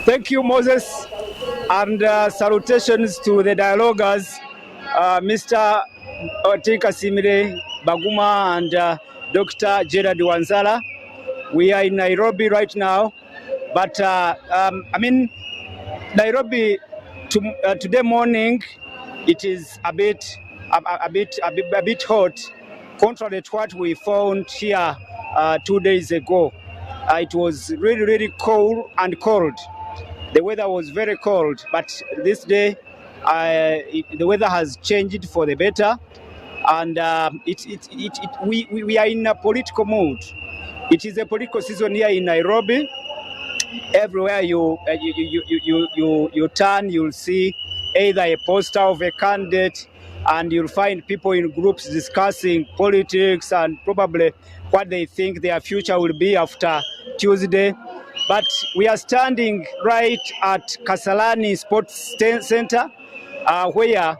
Thank you, Moses, and salutations to the dialoguers, Mr. Otika Simire Baguma and Dr. Gerard Wanzala. We are in Nairobi right now, but Nairobi today morning, it is a bit hot, contrary to what we found here 2 days ago. It was really cold. The weather was very cold, but this day the weather has changed for the better, and we are in a political mood. It is a political season here in Nairobi. Everywhere you turn, you'll see either a poster of a candidate, and you'll find people in groups discussing politics and probably what they think their future will be after Tuesday. But we are standing right at Kasarani Sports Center, where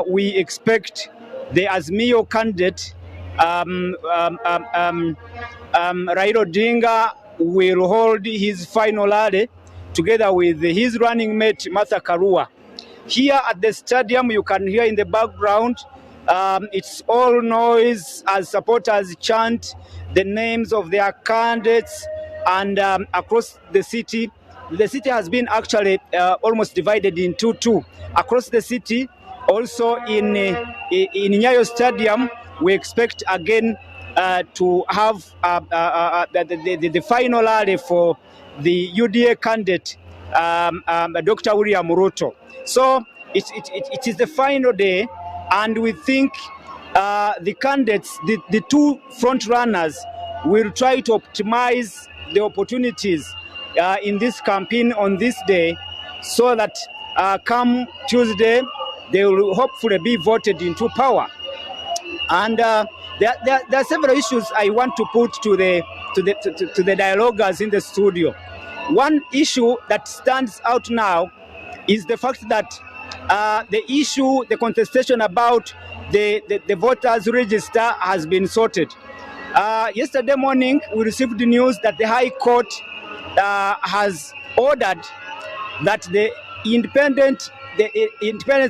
we expect the Azimio candidate, Raila Odinga, will hold his final rally together with his running mate, Martha Karua. Here at the stadium, you can hear in the background, it's all noise as supporters chant the names of their candidates. And across the city has been actually almost divided into two. Across the city, also in Nyayo Stadium, we expect again to have the final rally for the UDA candidate, Dr. William Ruto. So it is the final day, and we think the candidates, the two front runners, will try to optimize the opportunities in this campaign on this day, so that come Tuesday they will hopefully be voted into power. And there are several issues I want to put to the dialoguers in the studio. One issue that stands out now is the fact that the contestation about the voters register has been sorted. Yesterday morning, we received the news that the High Court has ordered that the Independent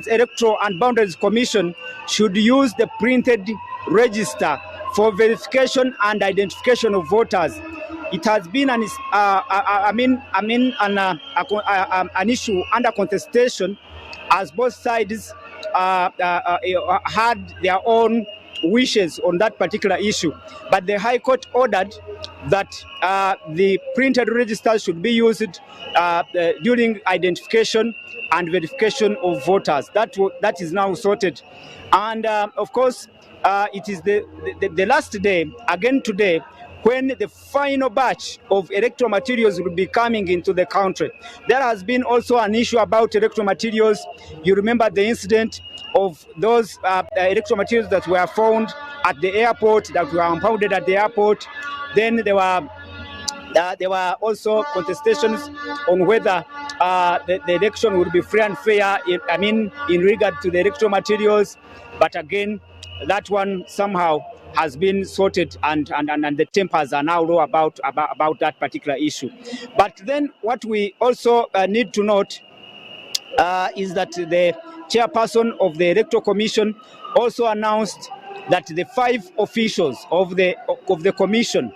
Electoral and Boundaries Commission should use the printed register for verification and identification of voters. It has been an issue under contestation, as both sides had their own wishes on that particular issue. But the High Court ordered that the printed registers should be used during identification and verification of voters. That is now sorted. And of course, it is the last day, again today, when the final batch of electoral materials will be coming into the country. There has been also an issue about electoral materials. You remember the incident of those electoral materials that were found at the airport, that were impounded at the airport. Then there were also contestations on whether the election would be free and fair, in regard to the electoral materials. But again, that one somehow has been sorted, and the tempers are now low about that particular issue. But then what we also need to note is that the chairperson of the Electoral Commission also announced that the 5 officials of the commission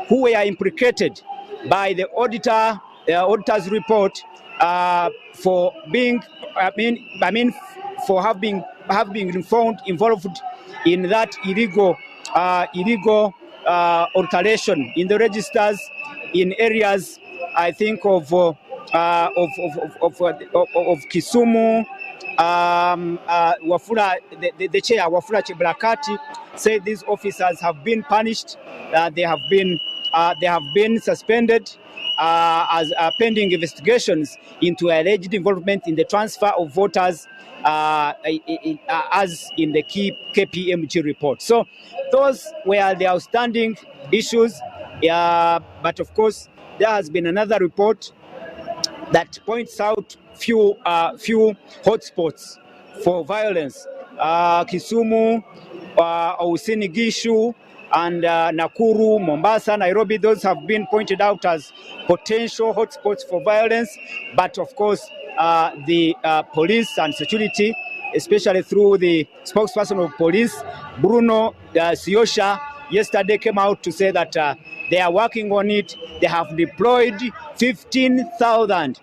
who were implicated by the auditor's report for being, for having been found involved in that illegal alteration in the registers in areas, I think of Kisumu. Wafula, the chair, Wafula Chebulakati, said these officers have been punished. They have been suspended as pending investigations into alleged involvement in the transfer of voters, as in the KPMG report. So those were the outstanding issues. But of course, there has been another report that points out few hotspots for violence. Kisumu, Usini Gishu, and Nakuru, Mombasa, Nairobi, those have been pointed out as potential hotspots for violence. But of course, the police and security, especially through the spokesperson of police, Bruno Siosha, yesterday came out to say that they are working on it. They have deployed 15,000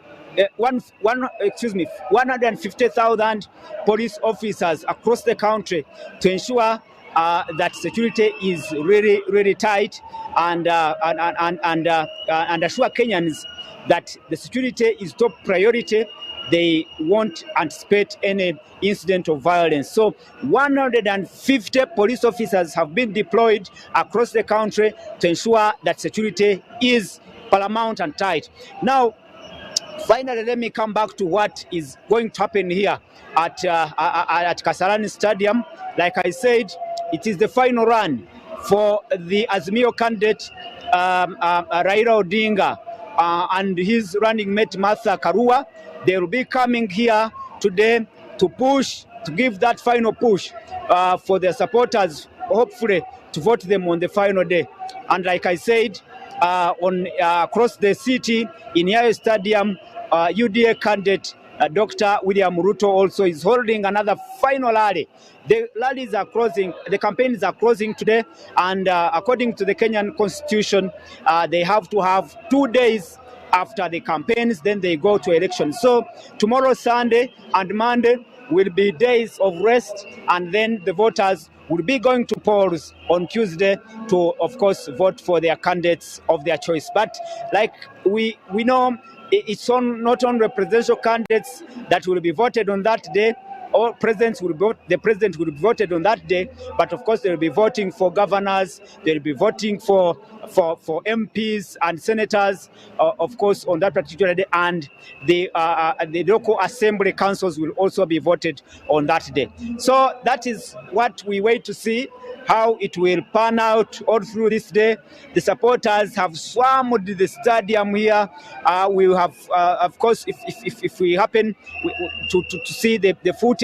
150,000 police officers across the country to ensure that security is really tight, and assure Kenyans that the security is top priority. They won't anticipate any incident of violence. So 150 police officers have been deployed across the country to ensure that security is paramount and tight. Now, finally, let me come back to what is going to happen here at Kasarani Stadium. Like I said, it is the final run for the Azimio candidate Raila Odinga and his running mate Martha Karua. They will be coming here today to push, to give that final push for their supporters, hopefully to vote them on the final day. And like I said, across the city in Nyayo Stadium, UDA candidate Dr. William Ruto also is holding another final rally. The rallies are closing, the campaigns are closing today, and according to the Kenyan Constitution, they have to have 2 days after the campaigns, then they go to elections. So tomorrow, Sunday, and Monday will be days of rest, and then the voters will be going to polls on Tuesday to, of course, vote for their candidates of their choice. But like we know, it's not only presidential candidates that will be voted on that day. All presidents will vote. The president will be voted on that day, but of course they will be voting for governors. They will be voting for MPs and senators, of course, on that particular day, and the local assembly councils will also be voted on that day. So that is what we wait to see, how it will pan out all through this day. The supporters have swarmed the stadium here. We will have, of course, if we happen to see the footage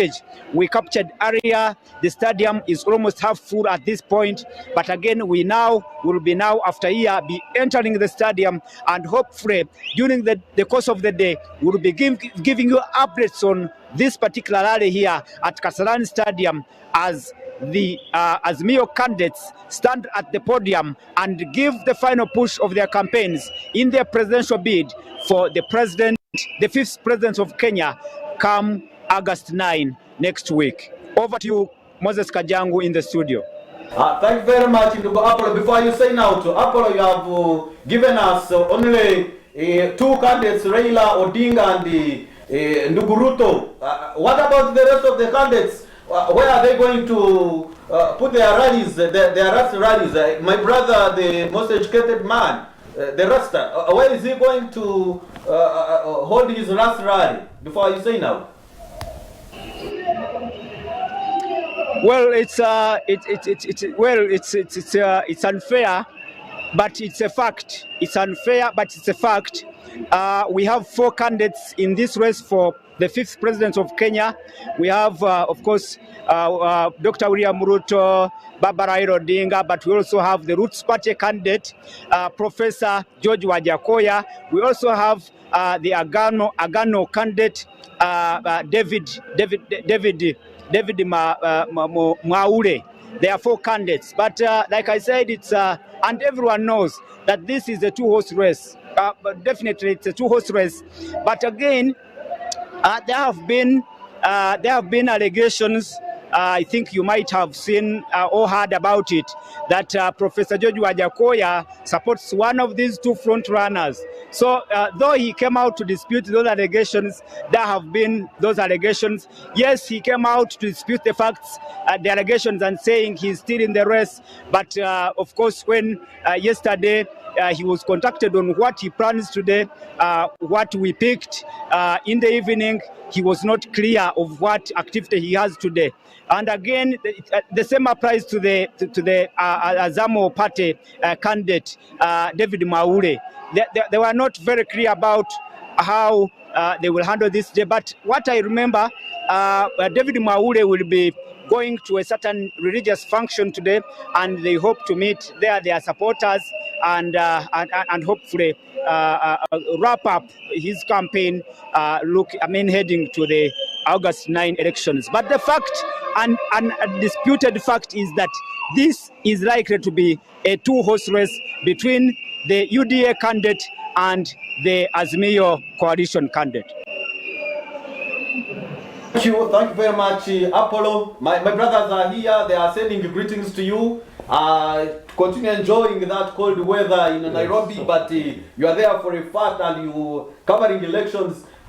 we captured earlier, the stadium is almost half full at this point. But again, we will be after here be entering the stadium, and hopefully during the course of the day, we'll be giving you updates on this particular rally here at Kasarani Stadium as the Azimio candidates stand at the podium and give the final push of their campaigns in their presidential bid for the president, the 5th president of Kenya, come August 9 next week. Over to you, Moses Kajangu, in the studio. Thank you very much, Apollo. Before you say now to Apollo, you have given us only 2 candidates, Raila Odinga and Ndugu Ruto. What about the rest of the candidates? Where are they going to put their rallies, their rallies? My brother, the most educated man, the Rasta, where is he going to hold his last rally? Before you say now. Well, it's unfair, but it's a fact. It's unfair, but it's a fact. We have 4 candidates in this race for the 5th president of Kenya. We have, of course, Dr. William Ruto, Raila Odinga, but we also have the Roots Party candidate, Professor George Wajackoyah. We also have the Agano candidate, David Mwaure. There are 4 candidates, but like I said, it's and everyone knows that this is a 2-horse race. But definitely, it's a 2-horse race. But again, there have been allegations. I think you might have seen or heard about it, that Professor George Wajackoyah supports one of these 2 front runners. So though he came out to dispute those allegations, there have been those allegations. Yes, he came out to dispute the facts, the allegations, and saying he's still in the race. But of course, when yesterday he was contacted on what he plans today, what we picked in the evening, he was not clear of what activity he has today. And again, the same applies to the Azamo Party candidate, David Mwaure. They were not very clear about how they will handle this day. But what I remember, David Mwaure will be going to a certain religious function today, and they hope to meet there their supporters and hopefully wrap up his campaign. Heading to the August 9 elections. But the fact and undisputed fact is that this is likely to be a two-horse race between the UDA candidate and the Azimio coalition candidate. Thank you very much, Apollo. My brothers are here. They are sending greetings to you. Continue enjoying that cold weather in Nairobi, but you are there for a fact and you covering elections.